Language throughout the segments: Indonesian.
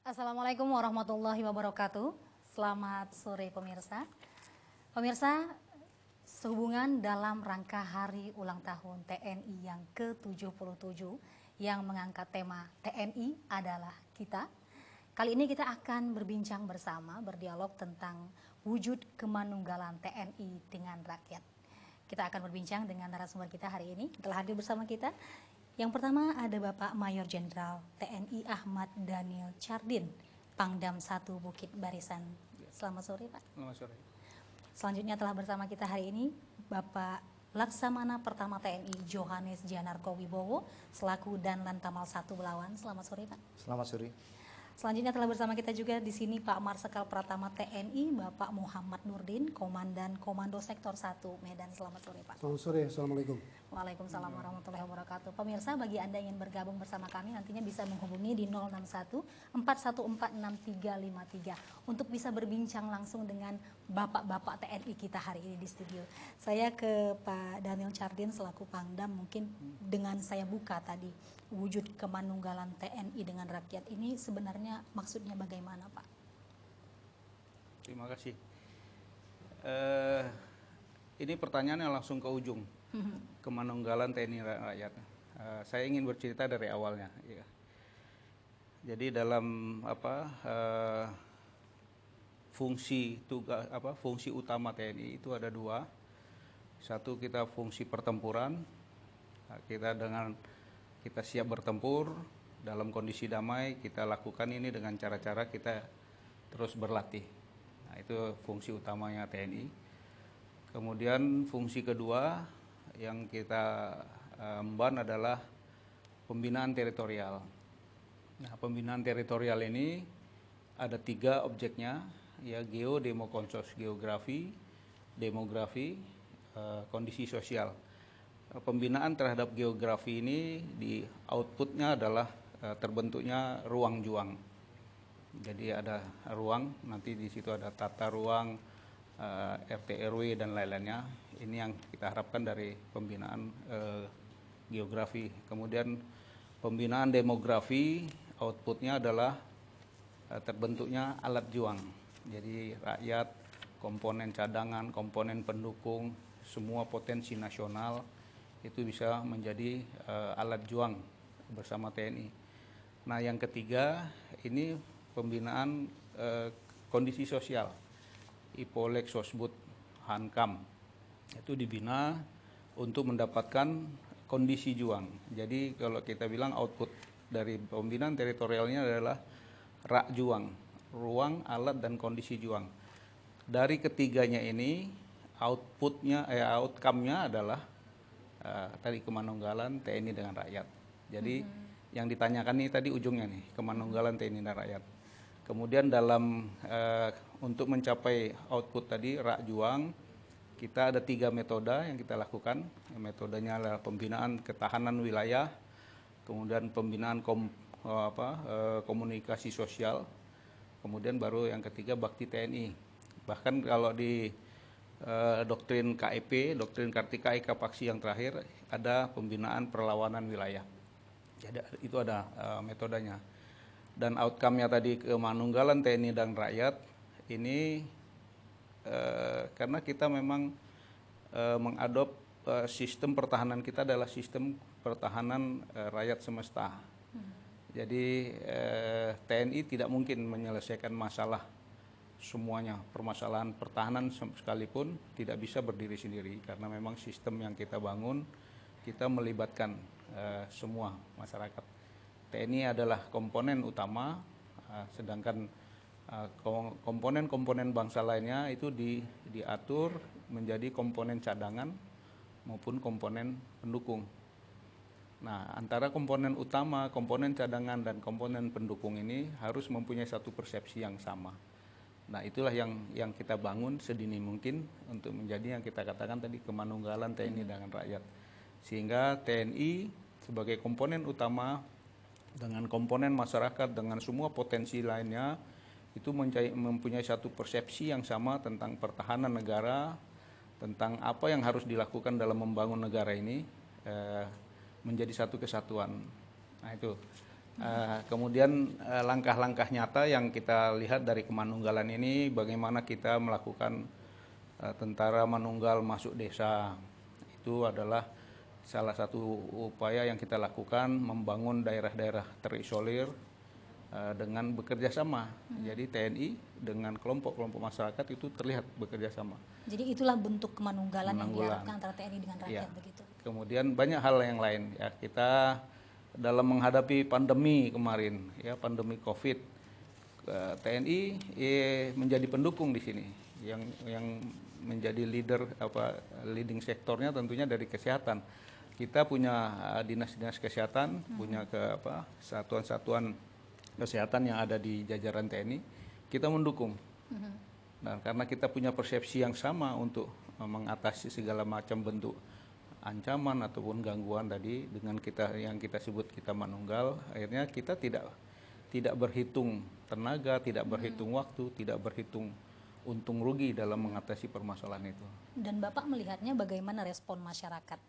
Assalamualaikum warahmatullahi wabarakatuh. Selamat sore pemirsa. Pemirsa, sehubungan dalam rangka hari ulang tahun TNI yang ke-77 yang mengangkat tema TNI adalah kita. Kali ini kita akan berbincang bersama, berdialog tentang wujud kemanunggalan TNI dengan rakyat. Kita akan berbincang dengan narasumber kita hari ini. Telah hadir bersama kita. Yang pertama ada Bapak Mayor Jenderal TNI Ahmad Daniel Chardin, Pangdam 1 Bukit Barisan. Selamat sore, Pak. Selamat sore. Selanjutnya telah bersama kita hari ini Bapak Laksamana Pertama TNI Johannes Janarko Wibowo selaku Danlan Tamal 1 Belawan. Selamat sore, Pak. Selamat sore. Selanjutnya telah bersama kita juga di sini Pak Marsikal Pratama TNI Bapak Muhammad Nurdin, Komandan Komando Sektor 1 Medan. Selamat sore, Pak. Selamat sore. Assalamualaikum. Waalaikumsalam warahmatullahi wabarakatuh. Pemirsa, bagi Anda yang ingin bergabung bersama kami nantinya bisa menghubungi di 061 414 6353 untuk bisa berbincang langsung dengan Bapak-bapak TNI kita hari ini di studio. Saya ke Pak Daniel Chardin selaku Pangdam, mungkin dengan saya buka tadi wujud kemanunggalan TNI dengan rakyat ini sebenarnya maksudnya bagaimana, Pak? Terima kasih. Ini pertanyaannya langsung ke ujung. Kemanunggalan TNI rakyat. Saya ingin bercerita dari awalnya. Ya. Jadi dalam fungsi utama TNI itu ada dua. Satu, kita fungsi pertempuran. Kita siap bertempur dalam kondisi damai. Kita lakukan ini dengan cara-cara kita terus berlatih. Nah, itu fungsi utamanya TNI. Kemudian fungsi kedua yang kita emban adalah pembinaan teritorial. Nah, pembinaan teritorial ini ada 3 objeknya, ya: geo, demo, konsos, geografi, demografi, kondisi sosial. Pembinaan terhadap geografi ini di outputnya adalah terbentuknya ruang juang. Jadi ada ruang, nanti di situ ada tata ruang, RT RW dan lain-lainnya. Ini yang kita harapkan dari pembinaan geografi. Kemudian pembinaan demografi, outputnya adalah terbentuknya alat juang. Jadi rakyat, komponen cadangan, komponen pendukung, semua potensi nasional itu bisa menjadi alat juang bersama TNI. Nah, yang ketiga ini pembinaan kondisi sosial. Ipolek, Sosbud, Hankam itu dibina untuk mendapatkan kondisi juang. Jadi kalau kita bilang output dari pembinaan teritorialnya adalah rak juang, ruang, alat, dan kondisi juang. Dari ketiganya ini outcome-nya adalah tadi kemanunggalan TNI dengan rakyat. Jadi yang ditanyakan ini tadi ujungnya nih, kemanunggalan TNI dan rakyat. Kemudian dalam untuk mencapai output tadi rak juang, kita ada 3 metode yang kita lakukan. Metodenya adalah pembinaan ketahanan wilayah, kemudian pembinaan komunikasi sosial, kemudian baru yang ketiga bakti TNI. Bahkan kalau di doktrin KEP, doktrin Kartika Eka Paksi yang terakhir, ada pembinaan perlawanan wilayah. Jadi itu ada metodenya. Dan outcome-nya tadi kemanunggalan TNI dan rakyat ini karena kita memang mengadop sistem pertahanan kita adalah sistem pertahanan rakyat semesta. Jadi TNI tidak mungkin menyelesaikan masalah semuanya. Permasalahan pertahanan sekalipun tidak bisa berdiri sendiri karena memang sistem yang kita bangun, kita melibatkan semua masyarakat. TNI adalah komponen utama, sedangkan komponen-komponen bangsa lainnya itu diatur menjadi komponen cadangan maupun komponen pendukung. Nah, antara komponen utama, komponen cadangan, dan komponen pendukung ini harus mempunyai satu persepsi yang sama. Nah, itulah yang kita bangun sedini mungkin untuk menjadi yang kita katakan tadi kemanunggalan TNI dengan rakyat. Sehingga TNI sebagai komponen utama dengan komponen masyarakat dengan semua potensi lainnya itu mempunyai satu persepsi yang sama tentang pertahanan negara, tentang apa yang harus dilakukan dalam membangun negara ini menjadi satu kesatuan. Nah, itu. Kemudian langkah-langkah nyata yang kita lihat dari Kemanunggalan ini, bagaimana kita melakukan tentara manunggal masuk desa. Itu adalah salah satu upaya yang kita lakukan, membangun daerah-daerah terisolir dengan bekerja sama. Jadi TNI dengan kelompok-kelompok masyarakat itu terlihat bekerja sama. Jadi itulah bentuk kemanunggalan yang diharapkan antara TNI dengan rakyat, Ya. begitu. Kemudian banyak hal yang lain ya, kita dalam menghadapi pandemi kemarin ya, pandemi Covid, TNI menjadi pendukung di sini, yang menjadi leading sektornya tentunya dari kesehatan. Kita punya dinas-dinas kesehatan, punya satuan-satuan kesehatan yang ada di jajaran TNI, kita mendukung. Dan karena kita punya persepsi yang sama untuk mengatasi segala macam bentuk ancaman ataupun gangguan tadi, dengan yang kita sebut kita manunggal, akhirnya kita tidak berhitung tenaga, tidak berhitung waktu, tidak berhitung untung rugi dalam mengatasi permasalahan itu. Dan Bapak melihatnya bagaimana respon masyarakat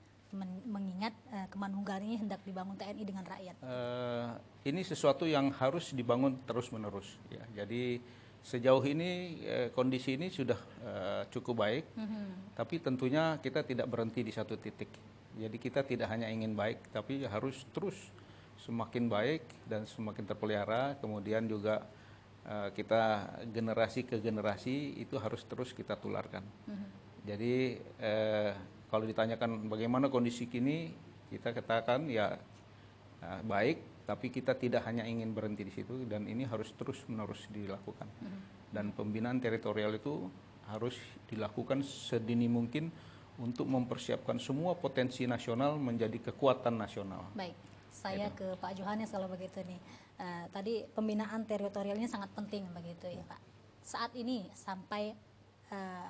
mengingat kemanunggalan ini hendak dibangun TNI dengan rakyat? Ini sesuatu yang harus dibangun terus-menerus. Ya. Jadi sejauh ini kondisi ini sudah cukup baik, tapi tentunya kita tidak berhenti di satu titik. Jadi kita tidak hanya ingin baik, tapi harus terus semakin baik dan semakin terpelihara. Kemudian juga kita generasi ke generasi itu harus terus kita tularkan. Jadi kalau ditanyakan bagaimana kondisi kini, kita katakan ya baik, tapi kita tidak hanya ingin berhenti di situ, dan ini harus terus-menerus dilakukan. Dan pembinaan teritorial itu harus dilakukan sedini mungkin untuk mempersiapkan semua potensi nasional menjadi kekuatan nasional. Baik, saya ke Pak Johannes kalau begitu nih. Tadi pembinaan teritorial ini sangat penting begitu ya Pak. Saat ini sampai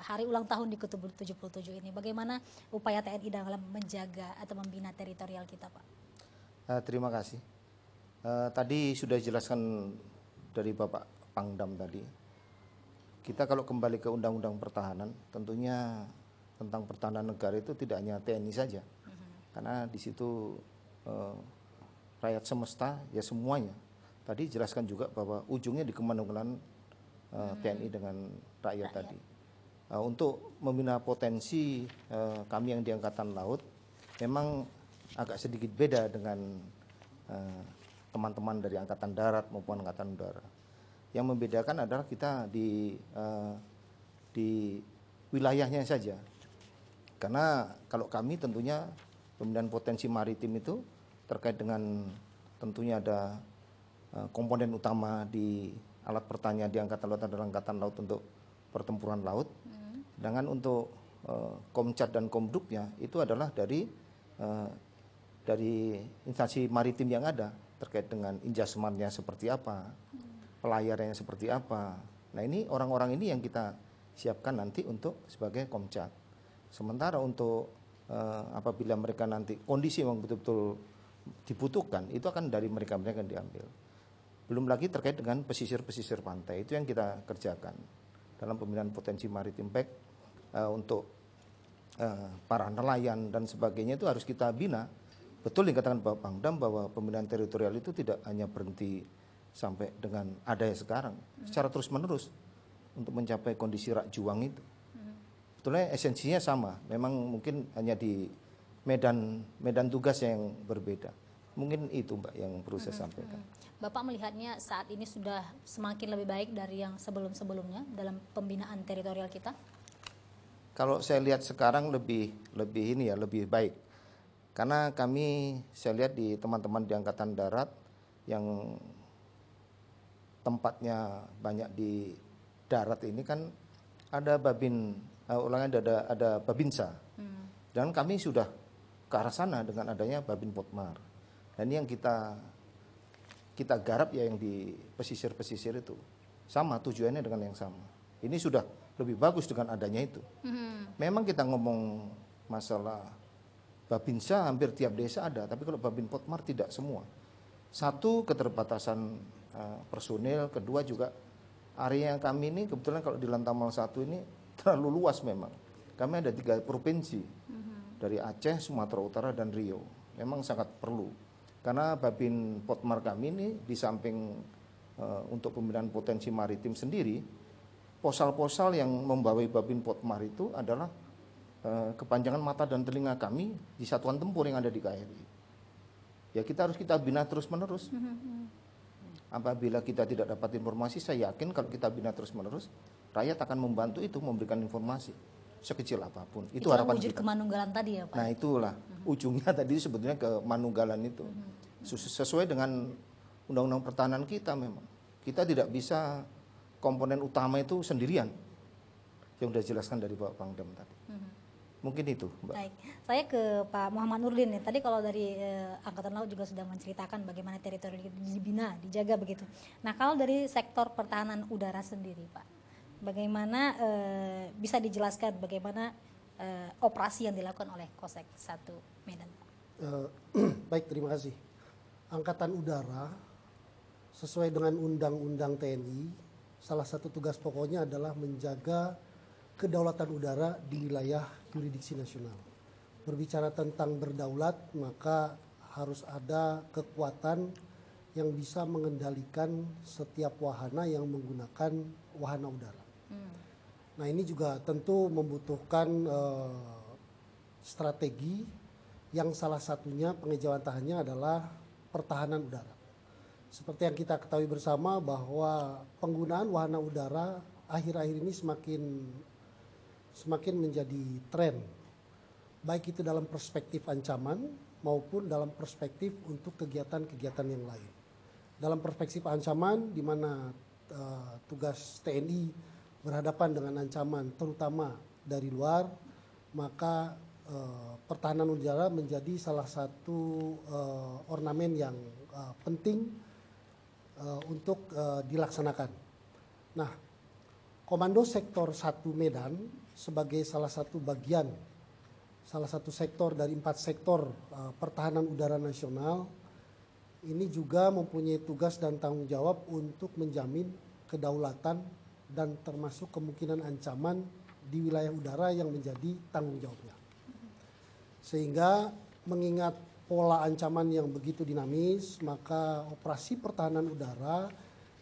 hari ulang tahun di ke-77 ini, bagaimana upaya TNI dalam menjaga atau membina teritorial kita, Pak? Terima kasih. Tadi sudah dijelaskan dari Bapak Pangdam tadi. Kita kalau kembali ke Undang-Undang Pertahanan, tentunya tentang pertahanan negara itu tidak hanya TNI saja, karena di situ rakyat semesta ya semuanya. Tadi jelaskan juga bahwa ujungnya di kemanunggalan TNI dengan rakyat tadi. Untuk membina potensi kami yang di Angkatan Laut memang agak sedikit beda dengan teman-teman dari Angkatan Darat maupun Angkatan Udara. Yang membedakan adalah kita di wilayahnya saja. Karena kalau kami tentunya pembinaan potensi maritim itu terkait dengan tentunya ada komponen utama di alat pertanian di Angkatan Laut adalah Angkatan Laut untuk pertempuran laut. Sedangkan untuk Komcat dan Komduknya itu adalah dari instansi maritim yang ada terkait dengan injasmennya seperti apa, pelayarnya seperti apa. Nah ini orang-orang ini yang kita siapkan nanti untuk sebagai Komcat. Sementara untuk apabila mereka nanti kondisi yang betul-betul dibutuhkan, itu akan dari mereka-mereka yang diambil. Belum lagi terkait dengan pesisir-pesisir pantai, itu yang kita kerjakan dalam pembinaan potensi maritim baik untuk para nelayan dan sebagainya itu harus kita bina. Betul yang katakan Bapak Pangdam bahwa pembinaan teritorial itu tidak hanya berhenti sampai dengan adanya sekarang, secara terus-menerus untuk mencapai kondisi rak juang itu. Betulnya esensinya sama, memang mungkin hanya di medan tugas yang berbeda. Mungkin itu Mbak yang perlu saya sampaikan. Bapak melihatnya saat ini sudah semakin lebih baik dari yang sebelum-sebelumnya dalam pembinaan teritorial kita? Kalau saya lihat sekarang lebih baik. Karena saya lihat di teman-teman di Angkatan Darat yang tempatnya banyak di darat ini kan ada ada Babinsa. Dan kami sudah ke arah sana dengan adanya Babin Potmar. Dan ini yang kita garap ya yang di pesisir-pesisir itu. Sama tujuannya dengan yang sama. Ini sudah lebih bagus dengan adanya itu. Memang kita ngomong masalah Babinsa hampir tiap desa ada, tapi kalau Babin Potmar tidak semua. Satu, keterbatasan personil, kedua juga area yang kami ini kebetulan kalau di Lantamal 1 ini terlalu luas memang. Kami ada 3 provinsi, dari Aceh, Sumatera Utara, dan Riau. Memang sangat perlu. Karena Babin Potmar kami ini di samping untuk pembinaan potensi maritim sendiri, posal-posal yang membawai Babin Potmar itu adalah kepanjangan mata dan telinga kami di satuan tempur yang ada di KRI. Ya kita bina terus-menerus. Apabila kita tidak dapat informasi, saya yakin kalau kita bina terus-menerus, rakyat akan membantu itu memberikan informasi sekecil apapun. Itu harapan wujud kita. kemanunggalan tadi ya Pak? Nah itulah ujungnya tadi sebetulnya ke manunggalan itu. Sesuai dengan Undang-Undang Pertahanan kita memang. Kita tidak bisa komponen utama itu sendirian. Yang sudah dijelaskan dari Pak Pangdam tadi. Mungkin itu, Mbak. Baik, saya ke Pak Muhammad Nurdin nih. Tadi kalau dari Angkatan Laut juga sudah menceritakan bagaimana teritori dibina, dijaga begitu. Nah, kalau dari sektor pertahanan udara sendiri, Pak, bagaimana bisa dijelaskan bagaimana operasi yang dilakukan oleh Kosek 1 Medan? Baik, terima kasih. Angkatan Udara sesuai dengan Undang-Undang TNI, salah satu tugas pokoknya adalah menjaga kedaulatan udara di wilayah yurisdiksi nasional. Berbicara tentang berdaulat, maka harus ada kekuatan yang bisa mengendalikan setiap wahana yang menggunakan wahana udara. Nah, ini juga tentu membutuhkan strategi yang salah satunya pengejawantahannya adalah pertahanan udara. Seperti yang kita ketahui bersama bahwa penggunaan wahana udara akhir-akhir ini semakin menjadi tren, baik itu dalam perspektif ancaman maupun dalam perspektif untuk kegiatan-kegiatan yang lain. Dalam perspektif ancaman, di mana tugas TNI berhadapan dengan ancaman terutama dari luar, maka pertahanan udara menjadi salah satu ornamen yang penting untuk dilaksanakan. Nah, Komando Sektor 1 Medan sebagai salah satu bagian, salah satu sektor dari 4 sektor pertahanan udara nasional, ini juga mempunyai tugas dan tanggung jawab untuk menjamin kedaulatan dan termasuk kemungkinan ancaman di wilayah udara yang menjadi tanggung jawabnya. Sehingga mengingat pola ancaman yang begitu dinamis, maka operasi pertahanan udara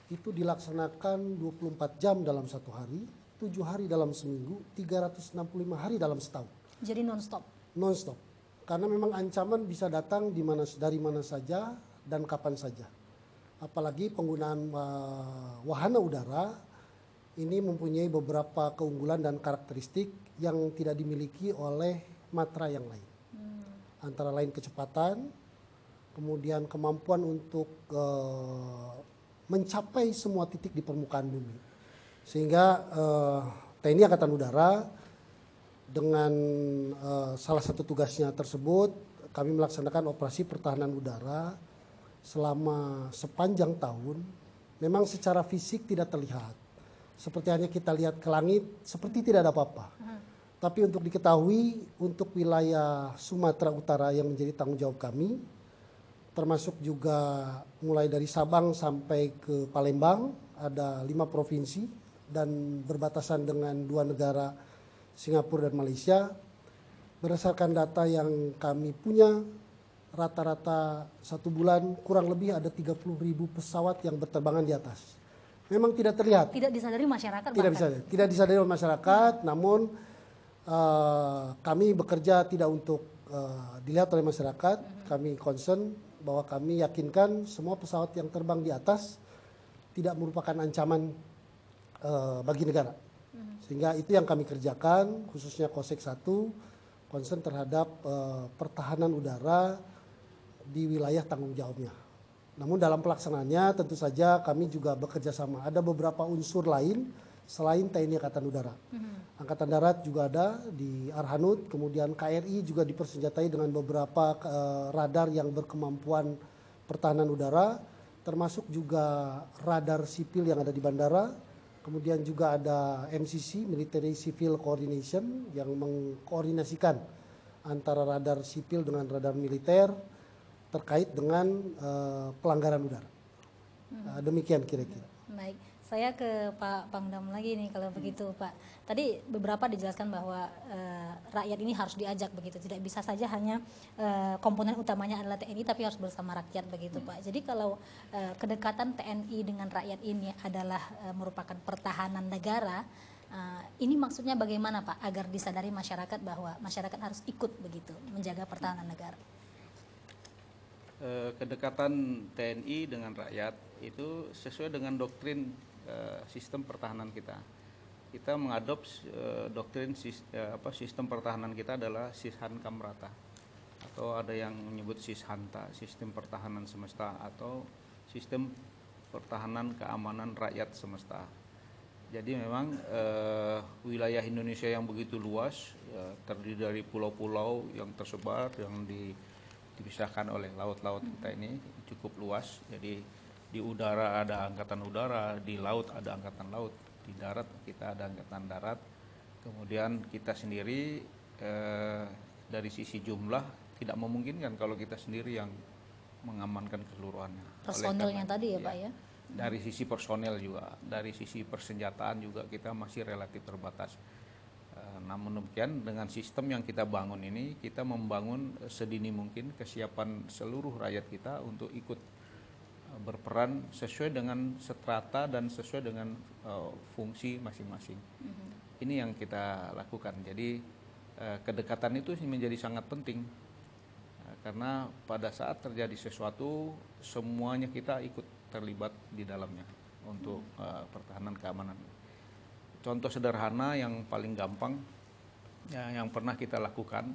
itu dilaksanakan 24 jam dalam satu hari, 7 hari dalam seminggu, 365 hari dalam setahun. Jadi non-stop? Non-stop. Karena memang ancaman bisa datang dari mana saja dan kapan saja. Apalagi penggunaan wahana udara ini mempunyai beberapa keunggulan dan karakteristik yang tidak dimiliki oleh matra yang lain. Antara lain kecepatan, kemudian kemampuan untuk mencapai semua titik di permukaan bumi. Sehingga TNI Angkatan Udara dengan salah satu tugasnya tersebut, kami melaksanakan operasi pertahanan udara selama sepanjang tahun. Memang secara fisik tidak terlihat, seperti hanya kita lihat ke langit, seperti tidak ada apa-apa. Tapi untuk diketahui, untuk wilayah Sumatera Utara yang menjadi tanggung jawab kami, termasuk juga mulai dari Sabang sampai ke Palembang, ada 5 provinsi dan berbatasan dengan 2 negara, Singapura dan Malaysia. Berdasarkan data yang kami punya, rata-rata 1 bulan kurang lebih ada 30.000 pesawat yang berterbangan di atas. Memang tidak terlihat. Tidak disadari masyarakat? Tidak disadari oleh masyarakat, namun kami bekerja tidak untuk dilihat oleh masyarakat. Kami concern bahwa kami yakinkan semua pesawat yang terbang di atas tidak merupakan ancaman bagi negara. Sehingga itu yang kami kerjakan, khususnya Kosek 1, concern terhadap pertahanan udara di wilayah tanggung jawabnya. Namun dalam pelaksanaannya tentu saja kami juga bekerja sama. Ada beberapa unsur lain selain TNI Angkatan Udara. Angkatan Darat juga ada di Arhanud, kemudian KRI juga dipersenjatai dengan beberapa radar yang berkemampuan pertahanan udara, termasuk juga radar sipil yang ada di bandara. Kemudian juga ada MCC, Military Civil Coordination, yang mengkoordinasikan antara radar sipil dengan radar militer terkait dengan pelanggaran udara. Demikian kira-kira. Baik, Saya ke Pak Pangdam lagi nih kalau begitu Pak. Tadi beberapa dijelaskan bahwa rakyat ini harus diajak begitu, tidak bisa saja hanya komponen utamanya adalah TNI tapi harus bersama rakyat begitu Pak. Jadi kalau kedekatan TNI dengan rakyat ini adalah merupakan pertahanan negara, ini maksudnya bagaimana Pak agar disadari masyarakat bahwa masyarakat harus ikut begitu menjaga pertahanan negara? Kedekatan TNI dengan rakyat itu sesuai dengan doktrin sistem pertahanan kita. Kita mengadopsi doktrin sistem pertahanan kita adalah Sishankam Rata, atau ada yang menyebut Sishanta, sistem pertahanan semesta, atau sistem pertahanan keamanan rakyat semesta. Jadi memang wilayah Indonesia yang begitu luas, terdiri dari pulau-pulau yang tersebar, yang dipisahkan oleh laut-laut kita ini cukup luas. Jadi di udara ada angkatan udara, di laut ada angkatan laut, di darat kita ada angkatan darat. Kemudian kita sendiri dari sisi jumlah tidak memungkinkan kalau kita sendiri yang mengamankan keseluruhannya. Personilnya tadi ya Pak ya? Dari sisi personel juga, dari sisi persenjataan juga kita masih relatif terbatas. Namun demikian dengan sistem yang kita bangun ini, kita membangun sedini mungkin kesiapan seluruh rakyat kita untuk ikut berperan sesuai dengan strata dan sesuai dengan fungsi masing-masing. Ini yang kita lakukan. Jadi kedekatan itu menjadi sangat penting karena pada saat terjadi sesuatu semuanya kita ikut terlibat di dalamnya untuk pertahanan keamanan. Contoh sederhana yang paling gampang yang pernah kita lakukan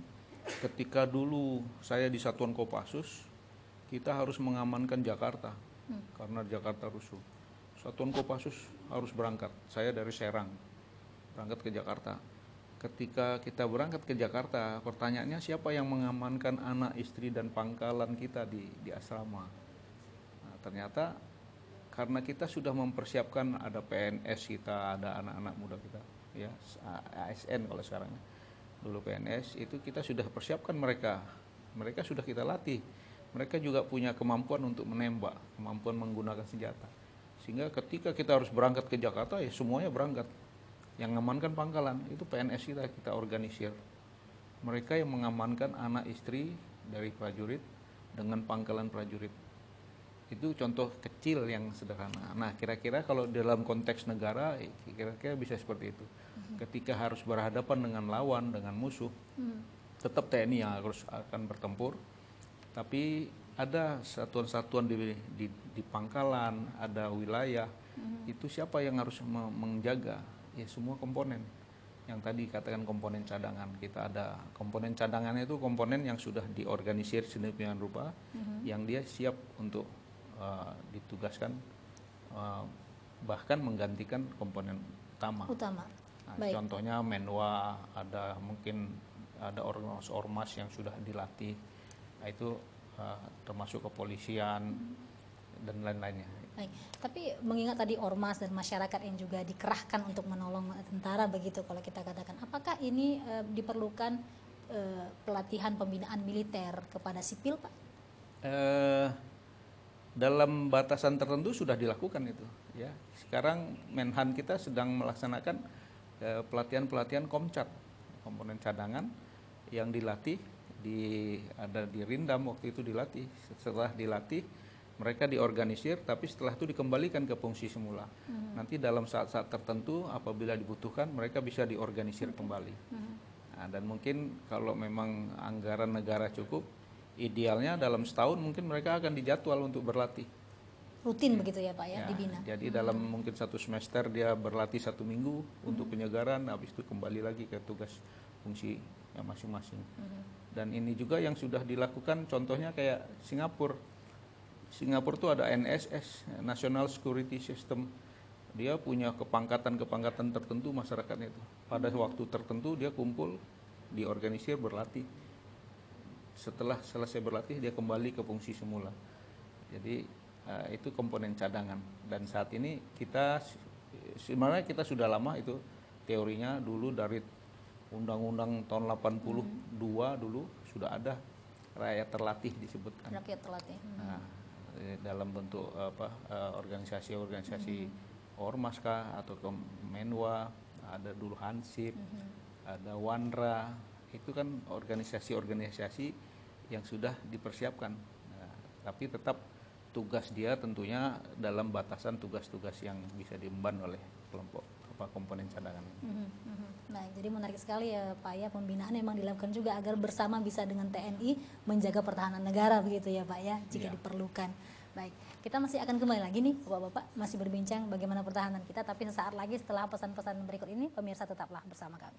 ketika dulu saya di Satuan Kopassus, kita harus mengamankan Jakarta karena Jakarta rusuh. Satuan Kopassus harus berangkat. Saya dari Serang berangkat ke Jakarta. Ketika kita berangkat ke Jakarta, pertanyaannya siapa yang mengamankan anak, istri dan pangkalan kita di asrama? Nah, ternyata karena kita sudah mempersiapkan, ada PNS kita, ada anak-anak muda kita, ya ASN kalau sekarang, dulu PNS itu kita sudah persiapkan mereka sudah kita latih. Mereka juga punya kemampuan untuk menembak, kemampuan menggunakan senjata. Sehingga ketika kita harus berangkat ke Jakarta, ya semuanya berangkat. Yang mengamankan pangkalan, itu PNS kita organisir. Mereka yang mengamankan anak istri dari prajurit dengan pangkalan prajurit. Itu contoh kecil yang sederhana. Nah, kira-kira kalau dalam konteks negara, kira-kira bisa seperti itu. Ketika harus berhadapan dengan lawan, dengan musuh, tetap TNI yang harus akan bertempur. Tapi ada satuan-satuan di pangkalan, ada wilayah, itu siapa yang harus menjaga? Ya semua komponen. Yang tadi katakan komponen cadangan, kita ada komponen cadangannya itu komponen yang sudah diorganisir sedemikian rupa, yang dia siap untuk ditugaskan, bahkan menggantikan komponen utama. Nah, contohnya Menwa, ada mungkin ada ormas yang sudah dilatih. Nah, itu termasuk kepolisian dan lain-lainnya. Baik. Tapi mengingat tadi ormas dan masyarakat yang juga dikerahkan untuk menolong tentara begitu kalau kita katakan, apakah ini diperlukan pelatihan pembinaan militer kepada sipil Pak? Dalam batasan tertentu sudah dilakukan itu. Ya, sekarang Menhan kita sedang melaksanakan pelatihan-pelatihan Komcat, komponen cadangan yang dilatih ada di Rindam waktu itu dilatih. Setelah dilatih mereka diorganisir, tapi setelah itu dikembalikan ke fungsi semula. Nanti dalam saat-saat tertentu apabila dibutuhkan mereka bisa diorganisir kembali. Nah, dan mungkin kalau memang anggaran negara cukup, idealnya dalam setahun mungkin mereka akan dijadwal untuk berlatih. Rutin begitu ya Pak ya, dibina. Jadi dalam mungkin satu semester dia berlatih 1 minggu untuk penyegaran, habis itu kembali lagi ke tugas fungsi yang masing-masing. Dan ini juga yang sudah dilakukan, contohnya kayak Singapura. Singapura itu ada NSS, National Security System. Dia punya kepangkatan-kepangkatan tertentu masyarakatnya itu. Pada waktu tertentu dia kumpul, diorganisir, berlatih. Setelah selesai berlatih dia kembali ke fungsi semula. Jadi itu komponen cadangan. Dan saat ini sebenarnya kita sudah lama itu teorinya dulu dari Undang-Undang tahun 82 dulu sudah ada rakyat terlatih disebutkan. Rakyat terlatih. Nah, dalam bentuk organisasi-organisasi Ormas kah atau ke Menwa, ada dulu Hansip, ada Wanra, itu kan organisasi-organisasi yang sudah dipersiapkan. Nah, tapi tetap tugas dia tentunya dalam batasan tugas-tugas yang bisa diemban oleh kelompok komponen cadangan. Nah, jadi menarik sekali ya Pak ya, pembinaan memang dilakukan juga agar bersama bisa dengan TNI menjaga pertahanan negara begitu ya Pak ya, jika diperlukan. Baik, kita masih akan kembali lagi nih Bapak-bapak, masih berbincang bagaimana pertahanan kita, tapi sesaat lagi setelah pesan-pesan berikut ini, pemirsa tetaplah bersama kami.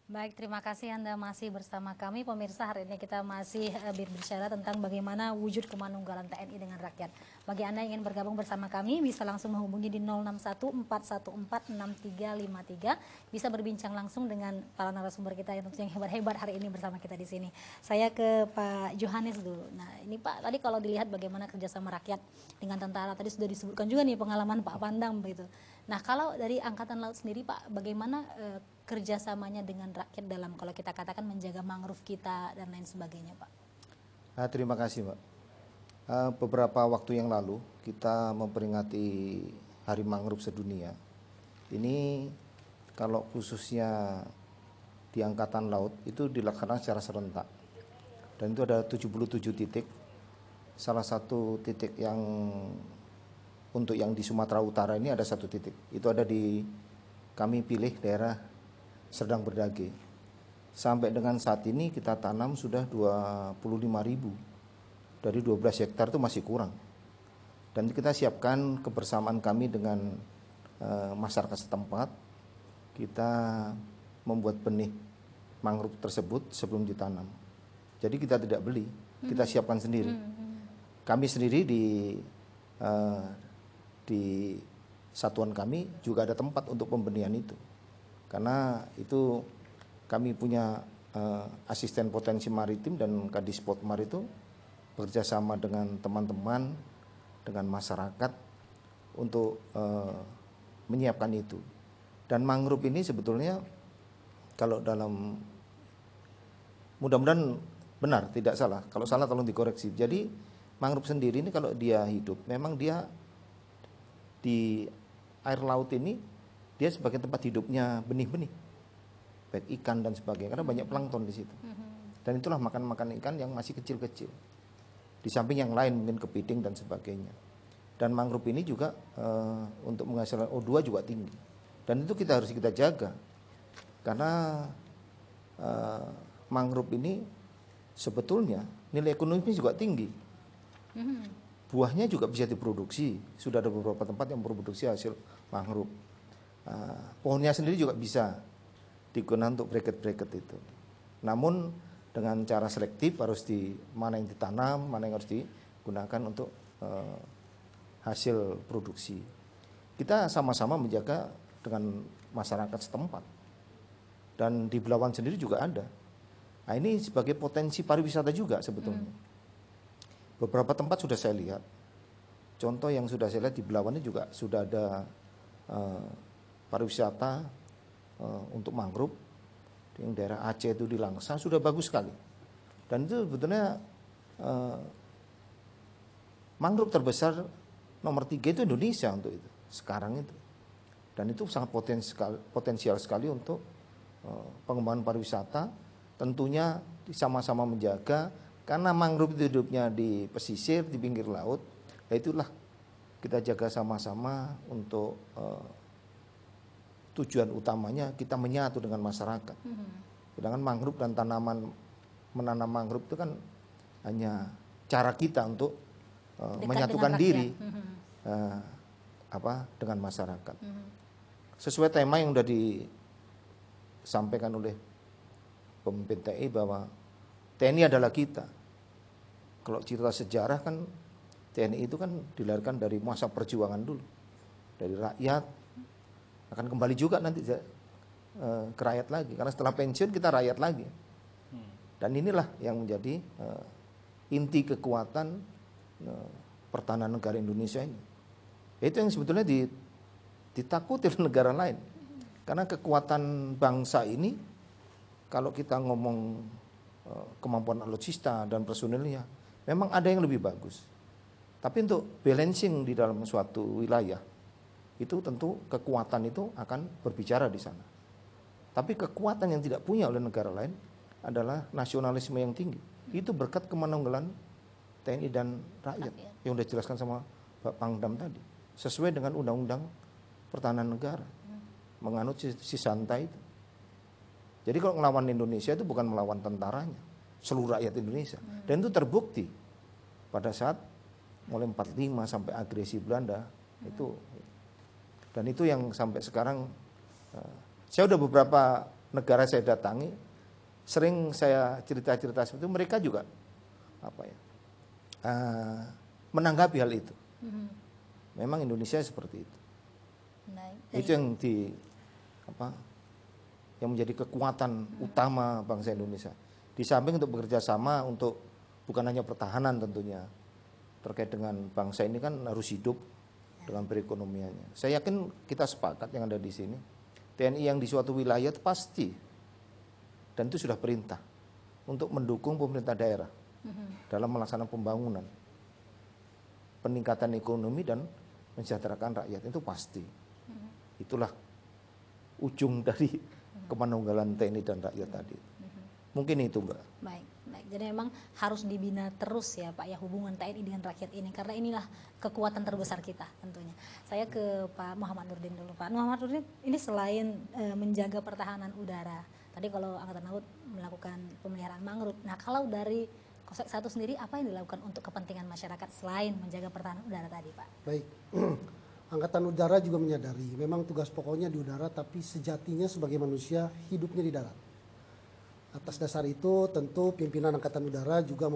Baik, terima kasih Anda masih bersama kami. Pemirsa, hari ini kita masih berbicara tentang bagaimana wujud kemanunggalan TNI dengan rakyat. Bagi Anda yang ingin bergabung bersama kami, bisa langsung menghubungi di 0614146353. Bisa berbincang langsung dengan para narasumber kita yang hebat-hebat hari ini bersama kita di sini. Saya ke Pak Johannes dulu. Nah, ini Pak, tadi kalau dilihat bagaimana kerjasama rakyat dengan tentara, tadi sudah disebutkan juga nih pengalaman Pak Pandam begitu. Nah, kalau dari Angkatan Laut sendiri Pak, bagaimana kerjasamanya dengan rakyat dalam kalau kita katakan menjaga mangrove kita dan lain sebagainya Pak? Terima kasih Mbak. Beberapa waktu yang lalu kita memperingati Hari Mangrove Sedunia. Ini kalau khususnya di Angkatan Laut itu dilaksanakan secara serentak. Dan itu ada 77 titik. Salah satu titik yang untuk yang di Sumatera Utara ini ada satu titik. Itu ada di kami pilih daerah Serdang Berdage. Sampai dengan saat ini kita tanam sudah 25.000. Dari 12 hektar itu masih kurang. Dan kita siapkan kebersamaan kami dengan masyarakat setempat. Kita membuat benih mangrove tersebut sebelum ditanam. Jadi kita tidak beli, kita siapkan sendiri. Kami sendiri di satuan kami juga ada tempat untuk pembenihan itu. Karena itu kami punya asisten potensi maritim dan Kadispotmar itu bekerja sama dengan teman-teman, dengan masyarakat untuk menyiapkan itu. Dan mangrove ini sebetulnya kalau dalam, mudah-mudahan benar, tidak salah. Kalau salah tolong dikoreksi. Jadi mangrove sendiri ini kalau dia hidup, memang dia di air laut ini dia sebagai tempat hidupnya benih-benih, baik ikan dan sebagainya, karena banyak plankton di situ. Dan itulah makan-makan ikan yang masih kecil-kecil. Di samping yang lain mungkin kepiting dan sebagainya. Dan mangrove ini juga untuk menghasilkan O2 juga tinggi. Dan itu kita harus kita jaga. Karena mangrove ini sebetulnya nilai ekonomisnya juga tinggi. Buahnya juga bisa diproduksi. Sudah ada beberapa tempat yang memproduksi hasil mangrove. Pohonnya sendiri juga bisa digunakan untuk bracket-bracket itu. Namun dengan cara selektif harus di mana yang ditanam, mana yang harus digunakan untuk hasil produksi. Kita sama-sama menjaga dengan masyarakat setempat. Dan di Belawan sendiri juga ada. Nah, ini sebagai potensi pariwisata juga sebetulnya. Beberapa tempat sudah saya lihat. Contoh yang sudah saya lihat di Belawan ini juga sudah ada pariwisata untuk mangrove. Yang daerah Aceh itu di Langsa sudah bagus sekali. Dan itu sebetulnya mangrove terbesar nomor 3 itu Indonesia untuk itu sekarang itu. Dan itu sangat potensial sekali untuk pengembangan pariwisata. Tentunya sama-sama menjaga, karena mangrove itu hidupnya di pesisir, di pinggir laut. Nah, itulah kita jaga sama-sama untuk tujuan utamanya kita menyatu dengan masyarakat. Sedangkan mangrove dan menanam mangrove itu kan hanya cara kita untuk Dekat menyatukan dengan diri rakyat. dengan masyarakat. Sesuai tema yang sudah disampaikan oleh pemimpin TNI bahwa TNI adalah kita. Kalau cerita sejarah kan TNI itu kan dilahirkan dari masa perjuangan dulu, dari rakyat, akan kembali juga nanti ke rakyat lagi, karena setelah pensiun kita rakyat lagi. Dan inilah yang menjadi inti kekuatan pertahanan negara Indonesia ini. Itu yang sebetulnya ditakuti oleh negara lain, karena kekuatan bangsa ini, kalau kita ngomong kemampuan alutsista dan personilnya, memang ada yang lebih bagus. Tapi untuk balancing di dalam suatu wilayah, itu tentu kekuatan itu akan berbicara di sana. Tapi kekuatan yang tidak punya oleh negara lain adalah nasionalisme yang tinggi. Itu berkat kemanunggalan TNI dan rakyat yang sudah dijelaskan sama Pak Pangdam tadi. Sesuai dengan Undang-Undang Pertahanan Negara, menganut si santai itu. Jadi kalau melawan Indonesia itu bukan melawan tentaranya, seluruh rakyat Indonesia. Dan itu terbukti pada saat mulai 45 sampai agresi Belanda itu. Dan itu yang sampai sekarang, saya udah beberapa negara saya datangi, sering saya cerita-cerita seperti itu, mereka juga menanggapi hal itu. Memang Indonesia seperti itu. Itu yang yang menjadi kekuatan utama bangsa Indonesia. Di samping untuk bekerja sama untuk bukan hanya pertahanan tentunya, terkait dengan bangsa ini kan harus hidup dengan perekonomiannya. Saya yakin kita sepakat yang ada di sini, TNI yang di suatu wilayah itu pasti, dan itu sudah perintah untuk mendukung pemerintah daerah dalam melaksanakan pembangunan, peningkatan ekonomi dan mensejahterakan rakyat, itu pasti. Itulah ujung dari kemanunggalan TNI dan rakyat tadi. Mungkin itu, Mbak. Baik. Jadi memang harus dibina terus ya Pak ya, hubungan TNI dengan rakyat ini, karena inilah kekuatan terbesar kita tentunya. Saya ke Pak Muhammad Nurdin dulu. Pak Muhammad Nurdin, ini selain menjaga pertahanan udara, tadi kalau Angkatan Laut melakukan pemeliharaan mangrove. Nah, kalau dari Kosek 1 sendiri, apa yang dilakukan untuk kepentingan masyarakat selain menjaga pertahanan udara tadi, Pak? Baik. Angkatan Udara juga menyadari memang tugas pokoknya di udara, tapi sejatinya sebagai manusia hidupnya di darat. Atas dasar itu tentu pimpinan Angkatan Udara juga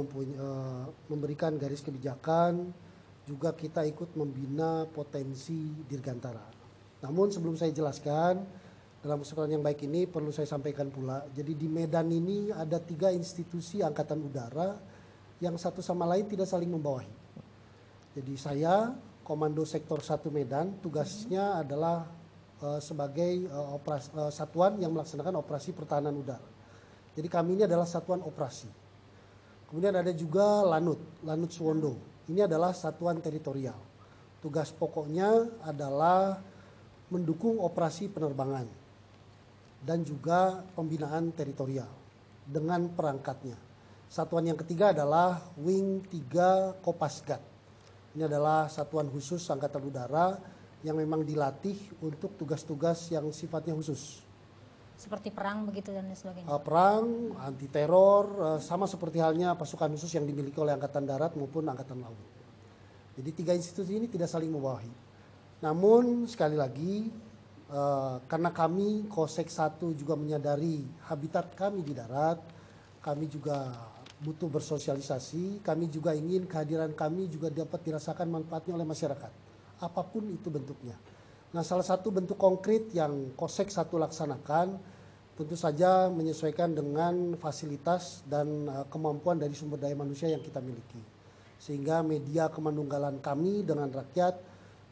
memberikan garis kebijakan, juga kita ikut membina potensi dirgantara. Namun sebelum saya jelaskan, dalam kesempatan yang baik ini perlu saya sampaikan pula, jadi di Medan ini ada 3 institusi Angkatan Udara yang satu sama lain tidak saling membawahi. Jadi saya Komando Sektor 1 Medan, tugasnya adalah sebagai satuan yang melaksanakan operasi pertahanan udara. Jadi kami ini adalah satuan operasi. Kemudian ada juga Lanut Suwondo. Ini adalah satuan teritorial. Tugas pokoknya adalah mendukung operasi penerbangan dan juga pembinaan teritorial dengan perangkatnya. Satuan yang ketiga adalah Wing 3 Kopasgat. Ini adalah satuan khusus Angkatan Udara yang memang dilatih untuk tugas-tugas yang sifatnya khusus. Seperti perang begitu dan sebagainya. Perang, anti teror, sama seperti halnya pasukan khusus yang dimiliki oleh Angkatan Darat maupun Angkatan Laut. Jadi 3 institusi ini tidak saling membawahi. Namun sekali lagi, karena kami Kosek 1 juga menyadari habitat kami di darat, kami juga butuh bersosialisasi, kami juga ingin kehadiran kami juga dapat dirasakan manfaatnya oleh masyarakat, apapun itu bentuknya. Nah, salah satu bentuk konkret yang Kosek 1 laksanakan tentu saja menyesuaikan dengan fasilitas dan kemampuan dari sumber daya manusia yang kita miliki. Sehingga media kemanunggalan kami dengan rakyat,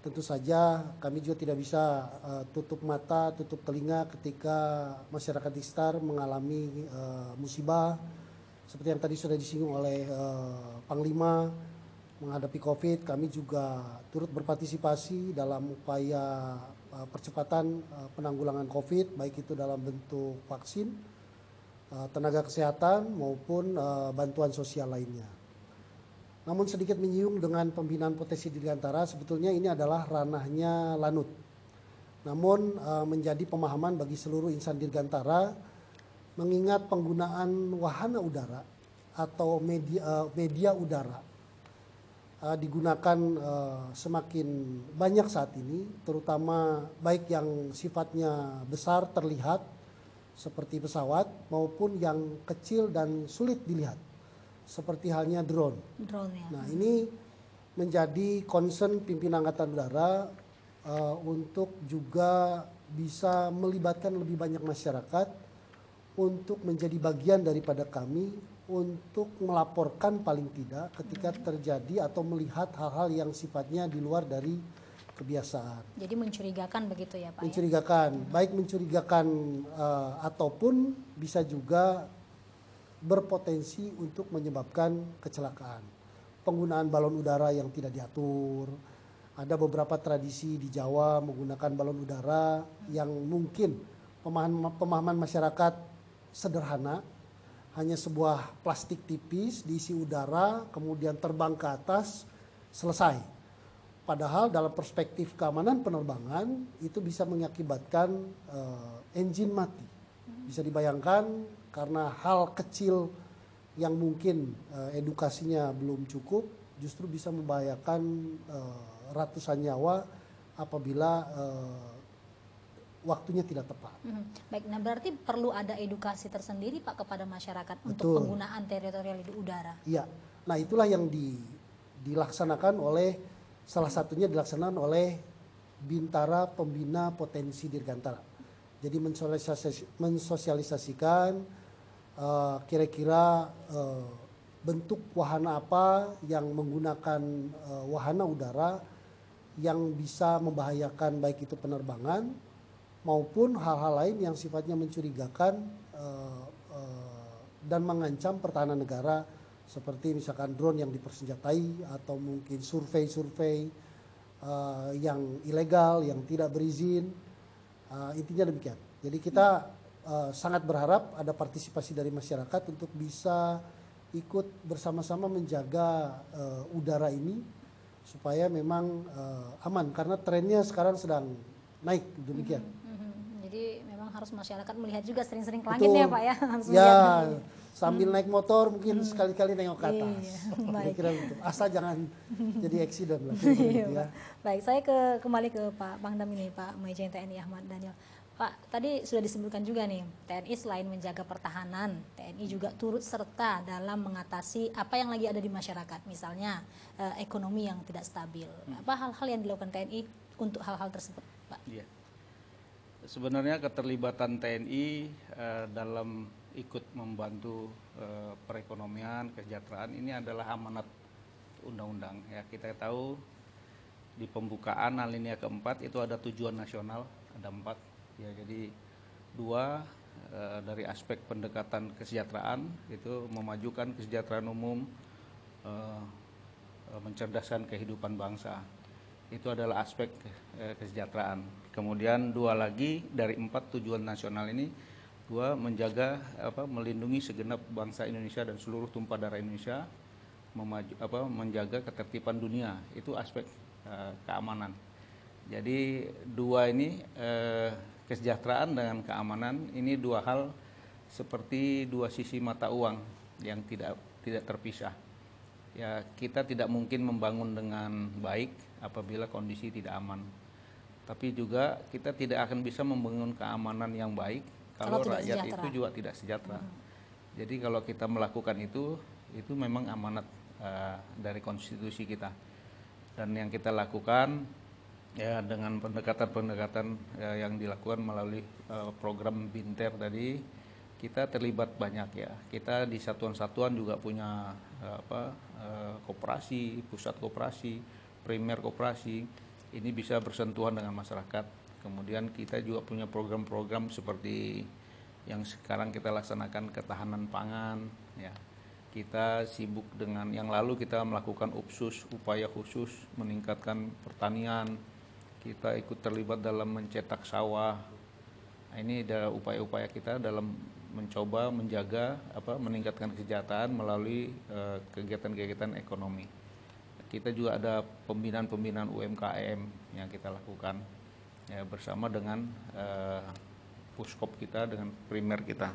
tentu saja kami juga tidak bisa tutup mata, tutup telinga ketika masyarakat di sekitar mengalami musibah, seperti yang tadi sudah disinggung oleh Panglima menghadapi COVID. Kami juga turut berpartisipasi dalam upaya percepatan penanggulangan COVID, baik itu dalam bentuk vaksin, tenaga kesehatan maupun bantuan sosial lainnya. Namun sedikit menyinggung dengan pembinaan potensi dirgantara, sebetulnya ini adalah ranahnya Lanut. Namun menjadi pemahaman bagi seluruh insan dirgantara, mengingat penggunaan wahana udara atau media udara digunakan semakin banyak saat ini, terutama baik yang sifatnya besar terlihat seperti pesawat maupun yang kecil dan sulit dilihat seperti halnya drone. Drone ya. Nah, ini menjadi concern pimpinan Angkatan Udara untuk juga bisa melibatkan lebih banyak masyarakat untuk menjadi bagian daripada kami untuk melaporkan paling tidak ketika terjadi atau melihat hal-hal yang sifatnya di luar dari kebiasaan. Jadi mencurigakan begitu ya Pak? Mencurigakan, baik mencurigakan ataupun bisa juga berpotensi untuk menyebabkan kecelakaan. Penggunaan balon udara yang tidak diatur. Ada beberapa tradisi di Jawa menggunakan balon udara yang mungkin pemahaman masyarakat sederhana, hanya sebuah plastik tipis diisi udara kemudian terbang ke atas, selesai. Padahal dalam perspektif keamanan penerbangan itu bisa mengakibatkan engine mati. Bisa dibayangkan karena hal kecil yang mungkin edukasinya belum cukup justru bisa membahayakan ratusan nyawa apabila waktunya tidak tepat. Baik, nah berarti perlu ada edukasi tersendiri Pak kepada masyarakat untuk Betul. penggunaan teritorial di udara. Iya, nah itulah yang dilaksanakan oleh salah satunya dilaksanakan oleh Bintara Pembina Potensi Dirgantara. Jadi mensosialisasikan kira-kira bentuk wahana apa yang menggunakan wahana udara yang bisa membahayakan baik itu penerbangan maupun hal-hal lain yang sifatnya mencurigakan dan mengancam pertahanan negara seperti misalkan drone yang dipersenjatai atau mungkin survei-survei yang ilegal, yang tidak berizin, intinya demikian. Jadi kita sangat berharap ada partisipasi dari masyarakat untuk bisa ikut bersama-sama menjaga udara ini supaya memang aman karena trennya sekarang sedang naik demikian. Jadi memang harus masyarakat melihat juga sering-sering ke langit ya Pak ya. Harus Ya, melihat. sambil naik motor mungkin sekali-kali nengok ke atas. Iya, baik. Kira-kira gitu. Asal jangan jadi accident lah. Iya, Gitu ya. Pak. Baik, saya kembali ke Pak Pangdam ini, Pak Majen TNI Ahmad Daniel. Pak, tadi sudah disebutkan juga nih, TNI selain menjaga pertahanan, TNI juga turut serta dalam mengatasi apa yang lagi ada di masyarakat, misalnya ekonomi yang tidak stabil. Apa hal-hal yang dilakukan TNI untuk hal-hal tersebut, Pak? Iya. Sebenarnya keterlibatan TNI dalam ikut membantu perekonomian, kesejahteraan ini adalah amanat undang-undang. Ya, kita tahu di pembukaan alinea keempat itu ada tujuan nasional, ada 4. Ya, jadi 2 dari aspek pendekatan kesejahteraan itu memajukan kesejahteraan umum, mencerdaskan kehidupan bangsa. Itu adalah aspek kesejahteraan. Kemudian 2 lagi dari 4 tujuan nasional ini, 2 menjaga melindungi segenap bangsa Indonesia dan seluruh tumpah darah Indonesia, menjaga ketertiban dunia. Itu aspek keamanan. Jadi 2 ini kesejahteraan dengan keamanan ini 2 hal seperti 2 sisi mata uang yang tidak terpisah. Ya, kita tidak mungkin membangun dengan baik apabila kondisi tidak aman. Tapi juga kita tidak akan bisa membangun keamanan yang baik kalau rakyat itu juga tidak sejahtera. Jadi kalau kita melakukan itu memang amanat dari konstitusi kita. Dan yang kita lakukan ya dengan pendekatan-pendekatan yang dilakukan melalui program Binter tadi, kita terlibat banyak ya. Kita di satuan-satuan juga punya koperasi, pusat koperasi, primer koperasi. Ini bisa bersentuhan dengan masyarakat. Kemudian kita juga punya program-program seperti yang sekarang kita laksanakan ketahanan pangan ya. Kita sibuk dengan yang lalu kita melakukan UPSUS, upaya khusus meningkatkan pertanian. Kita ikut terlibat dalam mencetak sawah. Nah, ini adalah upaya-upaya kita dalam mencoba menjaga meningkatkan kesejahteraan melalui kegiatan-kegiatan ekonomi. Kita juga ada pembinaan-pembinaan UMKM yang kita lakukan ya, bersama dengan puskop kita, dengan primer kita.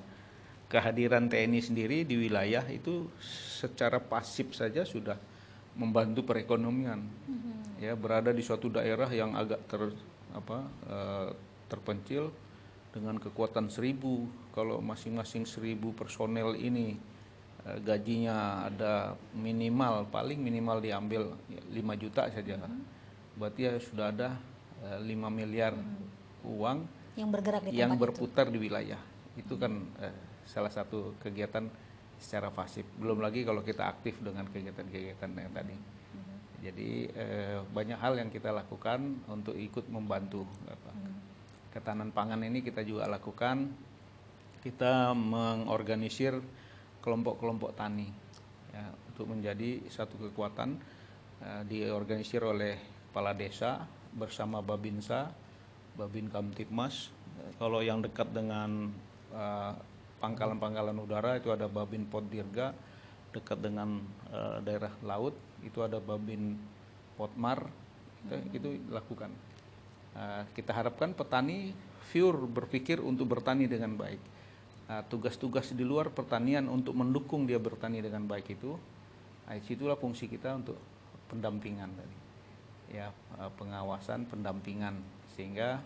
kehadiran TNI sendiri di wilayah itu secara pasif saja sudah membantu perekonomian. Ya, berada di suatu daerah yang agak terpencil dengan kekuatan 1000, kalau masing-masing 1000 personel ini gajinya ada paling minimal diambil 5 juta saja, berarti ya sudah ada 5 miliar uang yang bergerak di yang tempat berputar di wilayah. Itu kan salah satu kegiatan secara pasif. Belum lagi kalau kita aktif dengan kegiatan-kegiatan yang tadi. Jadi banyak hal yang kita lakukan untuk ikut membantu. Ketahanan pangan ini kita juga lakukan. Kita mengorganisir kelompok-kelompok tani ya, untuk menjadi satu kekuatan, diorganisir oleh kepala desa bersama Babinsa, Babin Kamtipmas. Kalau yang dekat dengan pangkalan-pangkalan udara itu ada Babin Poddirga, dekat dengan daerah laut itu ada Babin Potmar, itu lakukan. Kita harapkan petani pure berpikir untuk bertani dengan baik. Tugas-tugas di luar pertanian untuk mendukung dia bertani dengan baik itu, situlah fungsi kita untuk pendampingan tadi, ya, pengawasan, pendampingan, sehingga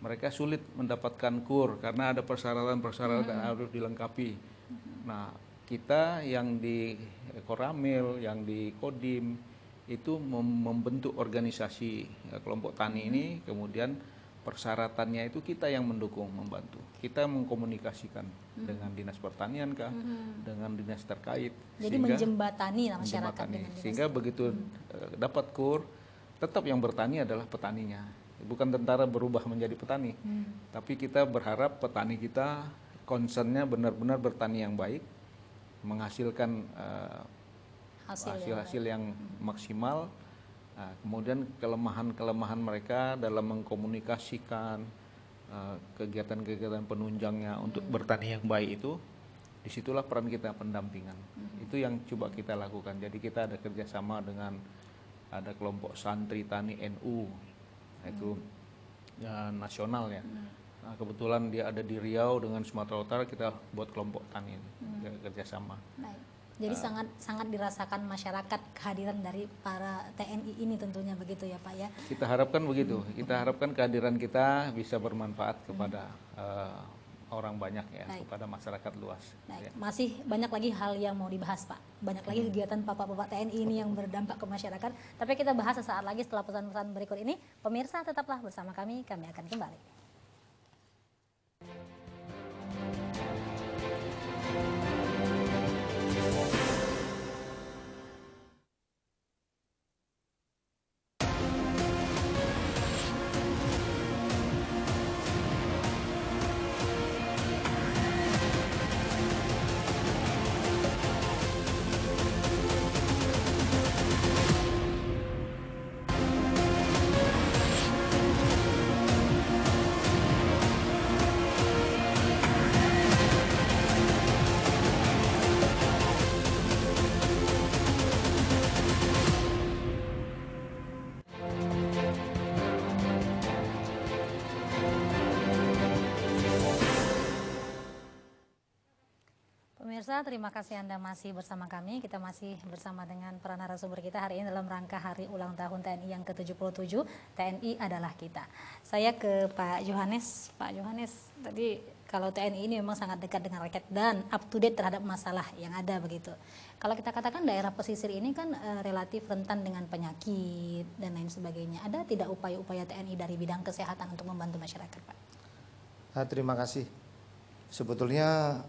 mereka sulit mendapatkan KUR karena ada persyaratan-persyaratan yang harus dilengkapi. Nah, kita yang di Koramil, yang di Kodim itu membentuk organisasi kelompok tani ini, kemudian persyaratannya itu kita yang mendukung, membantu. Kita mengkomunikasikan dengan dinas pertanian kah, dengan dinas terkait. Jadi menjembatani lah masyarakat dengan dinas. Sehingga begitu dapat KUR, tetap yang bertani adalah petaninya. Bukan tentara berubah menjadi petani. Tapi kita berharap petani kita concernnya benar-benar bertani yang baik, menghasilkan hasil yang maksimal. Nah, kemudian kelemahan-kelemahan mereka dalam mengkomunikasikan kegiatan-kegiatan penunjangnya untuk bertani yang baik itu, disitulah peran kita pendampingan. Itu yang coba kita lakukan. Jadi kita ada kerjasama dengan ada kelompok santri tani NU, itu ya, nasional ya. Nah, kebetulan dia ada di Riau dengan Sumatera Utara, kita buat kelompok tani kerjasama. Baik. Jadi sangat dirasakan masyarakat kehadiran dari para TNI ini tentunya begitu ya Pak ya. Kita harapkan begitu. Kita harapkan kehadiran kita bisa bermanfaat kepada orang banyak ya, kepada masyarakat luas. Baik. Ya. Masih banyak lagi hal yang mau dibahas Pak. Banyak lagi kegiatan bapak-bapak TNI ini yang berdampak ke masyarakat. Tapi kita bahas sesaat lagi setelah pesan-pesan berikut ini. Pemirsa tetaplah bersama kami akan kembali. Pemirsa, terima kasih Anda masih bersama kami. Kita masih bersama dengan para narasumber kita hari ini dalam rangka hari ulang tahun TNI yang ke-77. TNI adalah kita. Saya ke Pak Johannes. Pak Johannes, tadi kalau TNI ini memang sangat dekat dengan rakyat dan up to date terhadap masalah yang ada begitu. Kalau kita katakan daerah pesisir ini kan relatif rentan dengan penyakit dan lain sebagainya. Ada tidak upaya-upaya TNI dari bidang kesehatan untuk membantu masyarakat, Pak? Terima kasih. Sebetulnya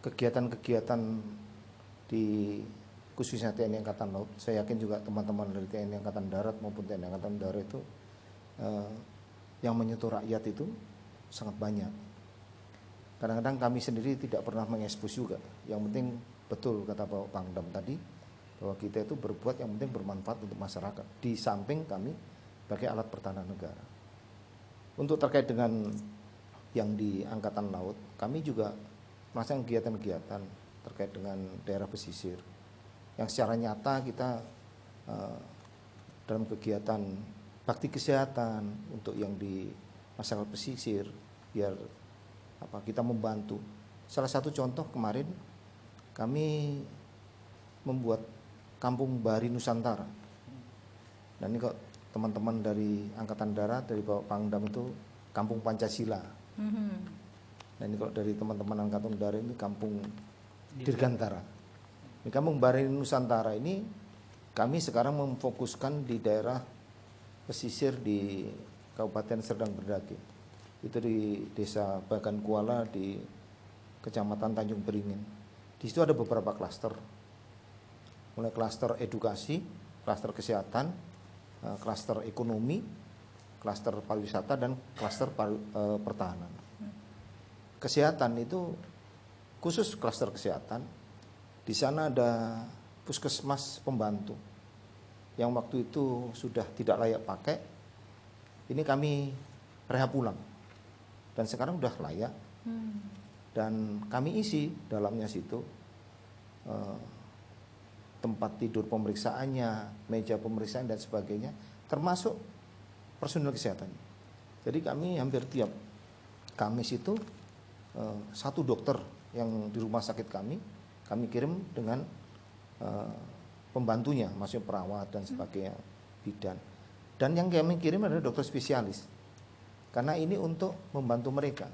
kegiatan-kegiatan di khususnya TNI Angkatan Laut, saya yakin juga teman-teman dari TNI Angkatan Darat maupun TNI Angkatan Udara itu yang menyentuh rakyat itu sangat banyak. Kadang-kadang kami sendiri tidak pernah mengekspos juga. Yang penting betul kata Pak Pangdam tadi, bahwa kita itu berbuat yang penting bermanfaat untuk masyarakat. Di samping kami sebagai alat pertahanan negara. Untuk terkait dengan yang di Angkatan Laut, kami juga melaksanakan kegiatan-kegiatan terkait dengan daerah pesisir yang secara nyata kita dalam kegiatan bakti kesehatan untuk yang di masyarakat pesisir, biar kita membantu Salah satu contoh kemarin kami membuat Kampung Bahari Nusantara. Dan ini kok teman-teman dari Angkatan Darat, dari Bapak Pangdam itu Kampung Pancasila. Dan ini kok dari teman-teman Angkatan Darat ini Kampung Dirgantara. Di Kampung Bahari Nusantara ini kami sekarang memfokuskan di daerah pesisir di Kabupaten Serdang Bedagai. Itu di Desa Bagan Kuala di Kecamatan Tanjung Beringin. Di situ ada beberapa klaster. Mulai klaster edukasi, klaster kesehatan, klaster ekonomi, klaster pariwisata dan klaster pertahanan. Kesehatan itu khusus klaster kesehatan. Di sana ada puskesmas pembantu yang waktu itu sudah tidak layak pakai. Ini kami rehab ulang dan sekarang sudah layak. Dan kami isi dalamnya situ tempat tidur pemeriksaannya, meja pemeriksaan dan sebagainya, termasuk personil kesehatan. Jadi kami hampir tiap Kamis itu satu dokter yang di rumah sakit kami kirim dengan pembantunya, maksudnya perawat dan sebagainya, bidan. Dan yang kami kirim adalah dokter spesialis. Karena ini untuk membantu mereka.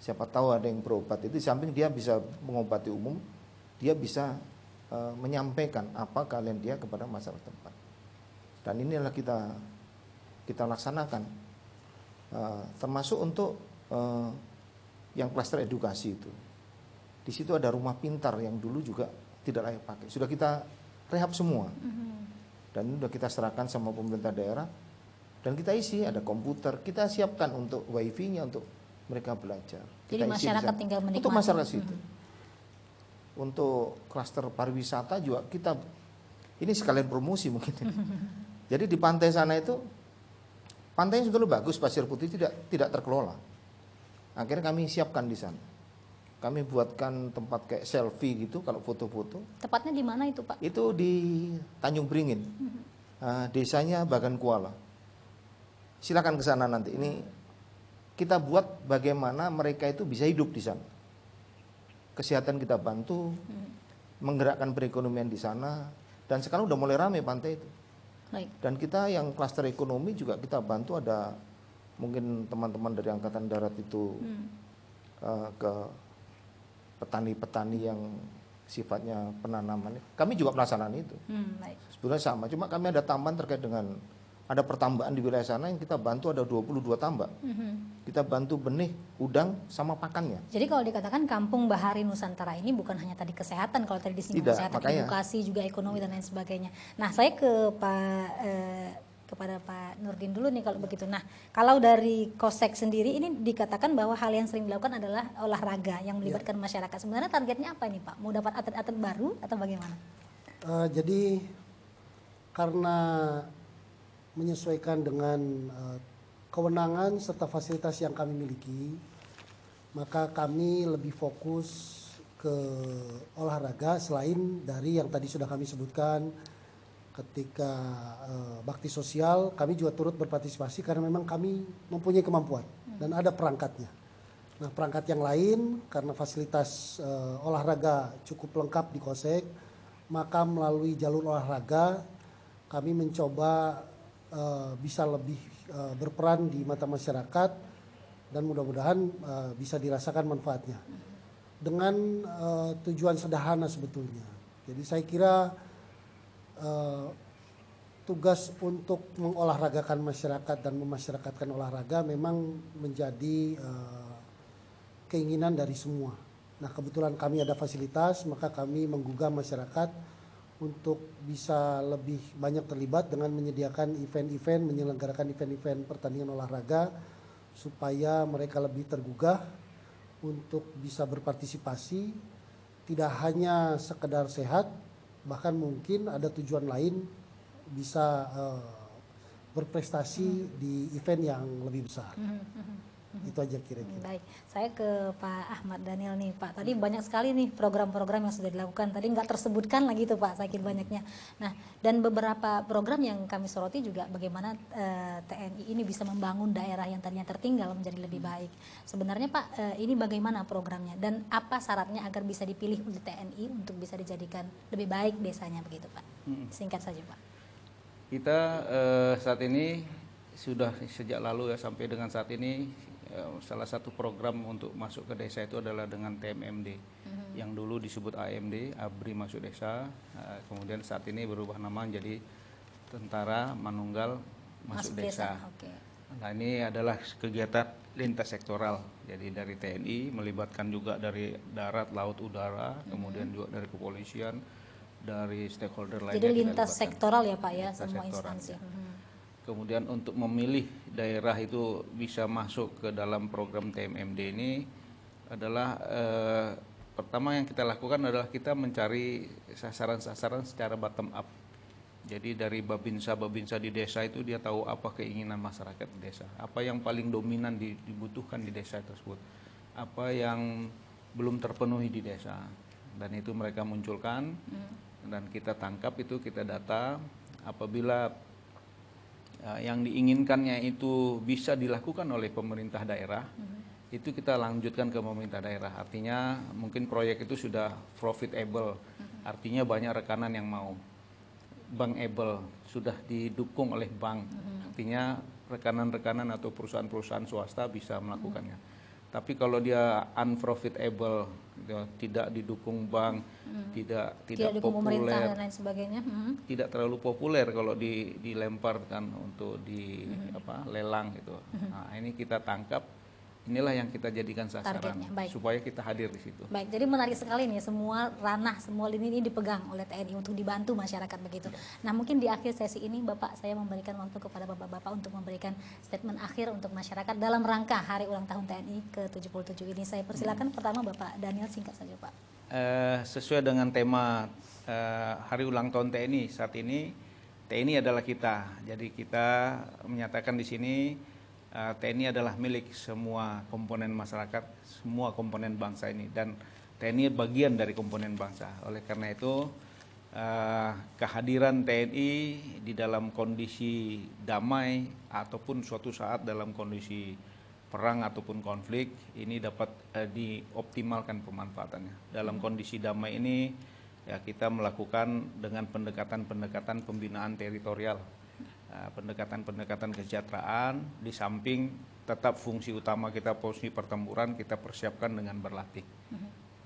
Siapa tahu ada yang berobat itu, di samping dia bisa mengobati umum, dia bisa menyampaikan apa keahlian dia kepada masyarakat tempat. Dan inilah kita laksanakan, termasuk untuk yang klaster edukasi itu. Di situ ada rumah pintar yang dulu juga tidak layak pakai. Sudah kita rehab semua. Dan ini sudah kita serahkan sama pemerintah daerah. Dan kita isi, ada komputer, kita siapkan untuk wifi-nya untuk mereka belajar. Jadi Kita isi masyarakat tinggal menikmati. untuk masyarakat situ. Untuk klaster pariwisata juga kita, ini sekalian promosi mungkin. Jadi di pantai sana itu, pantainya sebetulnya bagus, pasir putih tidak terkelola. Akhirnya kami siapkan di sana. Kami buatkan tempat kayak selfie gitu kalau foto-foto. Tepatnya di mana itu, Pak? Itu di Tanjung Beringin. Desanya Bagan Kuala. Silakan ke sana nanti. Ini kita buat bagaimana mereka itu bisa hidup di sana. Kesehatan kita bantu, menggerakkan perekonomian di sana, dan sekarang udah mulai ramai pantai itu. Baik. Dan kita yang klaster ekonomi juga kita bantu, ada mungkin teman-teman dari Angkatan Darat itu ke petani-petani yang sifatnya penanaman. Kami juga pelaksanaan itu. Baik. Sebenarnya sama, cuma kami ada tambahan terkait dengan ada pertambahan di wilayah sana yang kita bantu, ada 22 tambak. Kita bantu benih, udang, sama pakannya. Jadi kalau dikatakan Kampung Bahari Nusantara ini bukan hanya tadi kesehatan, kalau tadi disinggung Tidak, kesehatan, makanya. edukasi, juga ekonomi dan lain sebagainya. Nah, saya kepada Pak Nurdin dulu nih kalau begitu. Nah, kalau dari Kosek sendiri ini dikatakan bahwa hal yang sering dilakukan adalah olahraga yang melibatkan masyarakat. Sebenarnya targetnya apa nih, Pak? Mau dapat atlet-atlet baru atau bagaimana? Jadi karena menyesuaikan dengan kewenangan serta fasilitas yang kami miliki, maka kami lebih fokus ke olahraga selain dari yang tadi sudah kami sebutkan. Ketika bakti sosial, kami juga turut berpartisipasi karena memang kami mempunyai kemampuan dan ada perangkatnya. Nah, perangkat yang lain karena fasilitas olahraga cukup lengkap di Kosek, maka melalui jalur olahraga kami mencoba bisa lebih berperan di mata masyarakat dan mudah-mudahan bisa dirasakan manfaatnya dengan tujuan sederhana sebetulnya. Jadi saya kira tugas untuk mengolahragakan masyarakat dan memasyarakatkan olahraga memang menjadi keinginan dari semua. Nah, kebetulan kami ada fasilitas, maka kami menggugah masyarakat untuk bisa lebih banyak terlibat dengan menyediakan event-event, menyelenggarakan event-event pertandingan olahraga supaya mereka lebih tergugah untuk bisa berpartisipasi, tidak hanya sekedar sehat, bahkan mungkin ada tujuan lain bisa berprestasi di event yang lebih besar. Itu aja kira-kira. Baik, saya ke Pak Ahmad Daniel nih Pak. Tadi banyak sekali nih program-program yang sudah dilakukan. Tadi nggak tersebutkan lagi tuh Pak, saking banyaknya. Nah, dan beberapa program yang kami soroti juga bagaimana TNI ini bisa membangun daerah yang tadinya tertinggal menjadi lebih baik. Sebenarnya Pak, ini bagaimana programnya dan apa syaratnya agar bisa dipilih oleh TNI untuk bisa dijadikan lebih baik desanya begitu Pak? Singkat saja Pak. Kita saat ini sudah sejak lalu ya sampai dengan saat ini salah satu program untuk masuk ke desa itu adalah dengan TMMD yang dulu disebut AMD, ABRI Masuk Desa, kemudian saat ini berubah nama menjadi Tentara Manunggal Masuk Desa. Okay. Nah ini adalah kegiatan lintas sektoral, jadi dari TNI melibatkan juga dari darat, laut, udara, kemudian juga dari kepolisian, dari stakeholder lainnya. Jadi lintas sektoral ya Pak ya, lintas semua sektoral, instansi. ya. Kemudian untuk memilih daerah itu bisa masuk ke dalam program TMMD ini adalah pertama yang kita lakukan adalah kita mencari sasaran-sasaran secara bottom up. Jadi dari babinsa di desa itu dia tahu apa keinginan masyarakat di desa, apa yang paling dominan dibutuhkan di desa tersebut, apa yang belum terpenuhi di desa, dan itu mereka munculkan dan kita tangkap itu, kita data. Apabila yang diinginkannya itu bisa dilakukan oleh pemerintah daerah, itu kita lanjutkan ke pemerintah daerah. Artinya mungkin proyek itu sudah profitable, artinya banyak rekanan yang mau. Bankable, sudah didukung oleh bank, artinya rekanan-rekanan atau perusahaan-perusahaan swasta bisa melakukannya. Tapi kalau dia unprofitable, tidak didukung bank, tidak didukung pemerintah populer, dan lain sebagainya, tidak terlalu populer kalau dilemparkan untuk lelang gitu. Nah, ini kita tangkap, inilah yang kita jadikan sasaran supaya kita hadir di situ. Baik, jadi menarik sekali nih, semua ranah, semua lini ini dipegang oleh TNI untuk dibantu masyarakat begitu. Nah, mungkin di akhir sesi ini Bapak, saya memberikan waktu kepada Bapak-bapak untuk memberikan statement akhir untuk masyarakat dalam rangka Hari Ulang Tahun TNI ke-77 ini. Saya persilakan pertama Bapak Daniel, singkat saja Pak. Sesuai dengan tema Hari Ulang Tahun TNI saat ini, TNI adalah kita. Jadi kita menyatakan di sini TNI adalah milik semua komponen masyarakat, semua komponen bangsa ini, dan TNI bagian dari komponen bangsa. Oleh karena itu kehadiran TNI di dalam kondisi damai ataupun suatu saat dalam kondisi perang ataupun konflik ini dapat dioptimalkan pemanfaatannya. Dalam kondisi damai ini ya kita melakukan dengan pendekatan-pendekatan pembinaan teritorial, pendekatan-pendekatan kesejahteraan, di samping tetap fungsi utama kita, fungsi pertempuran kita persiapkan dengan berlatih.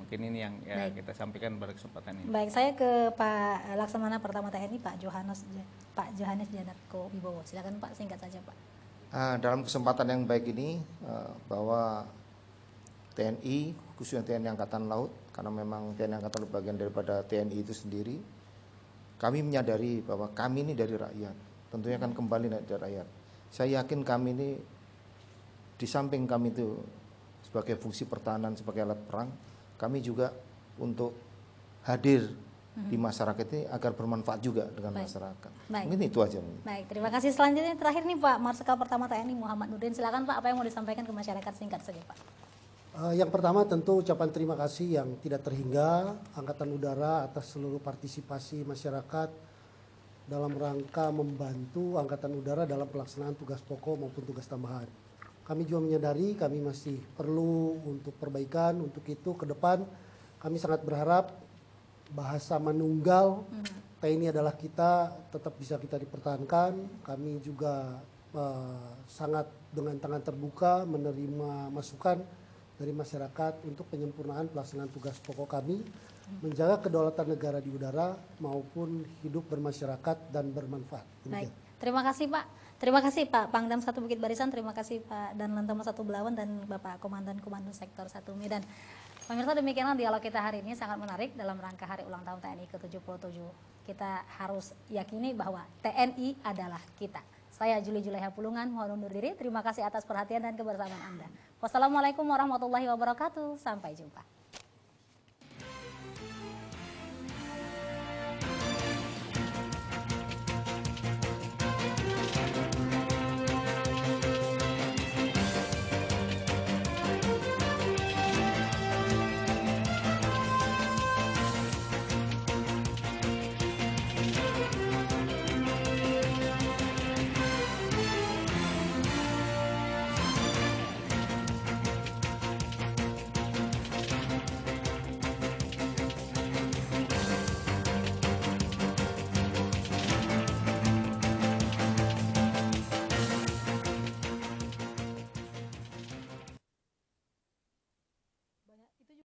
Mungkin ini yang kita sampaikan pada kesempatan ini. Baik, saya ke Pak Laksamana Pertama TNI, Pak Johannes Janarko Wibowo. Silakan Pak, singkat saja Pak. Dalam kesempatan yang baik ini, bahwa TNI, khususnya TNI Angkatan Laut, karena memang TNI Angkatan Laut bagian daripada TNI itu sendiri, kami menyadari bahwa kami ini dari rakyat. Tentunya akan kembali dari rakyat. Saya yakin kami ini, di samping kami itu sebagai fungsi pertahanan, sebagai alat perang, kami juga untuk hadir di masyarakat ini agar bermanfaat juga dengan masyarakat. Mungkin itu aja. Baik, terima kasih. Selanjutnya terakhir nih Pak, Marsikal Pertama TNI Muhammad Nurdin. Silakan Pak, apa yang mau disampaikan ke masyarakat, singkat saja Pak. Yang pertama tentu ucapan terima kasih yang tidak terhingga Angkatan Udara atas seluruh partisipasi masyarakat dalam rangka membantu Angkatan Udara dalam pelaksanaan tugas pokok maupun tugas tambahan. Kami juga menyadari kami masih perlu untuk perbaikan. Untuk itu ke depan kami sangat berharap bahasa manunggal TNI adalah kita tetap bisa kita dipertahankan. Kami juga sangat dengan tangan terbuka menerima masukan dari masyarakat untuk penyempurnaan pelaksanaan tugas pokok kami, menjaga kedaulatan negara di udara maupun hidup bermasyarakat dan bermanfaat. Baik, terima kasih Pak. Terima kasih Pak Pangdam 1 Bukit Barisan, terima kasih Pak Dan Lantamal 1 Belawan dan Bapak Komandan Komando Sektor 1 Medan. Pemirsa, demikianlah dialog kita hari ini, sangat menarik dalam rangka Hari Ulang Tahun TNI ke-77. Kita harus yakini bahwa TNI adalah kita. Saya Juli Julaiha Pulungan, mohon undur diri. Terima kasih atas perhatian dan kebersamaan Anda. Wassalamualaikum warahmatullahi wabarakatuh. Sampai jumpa.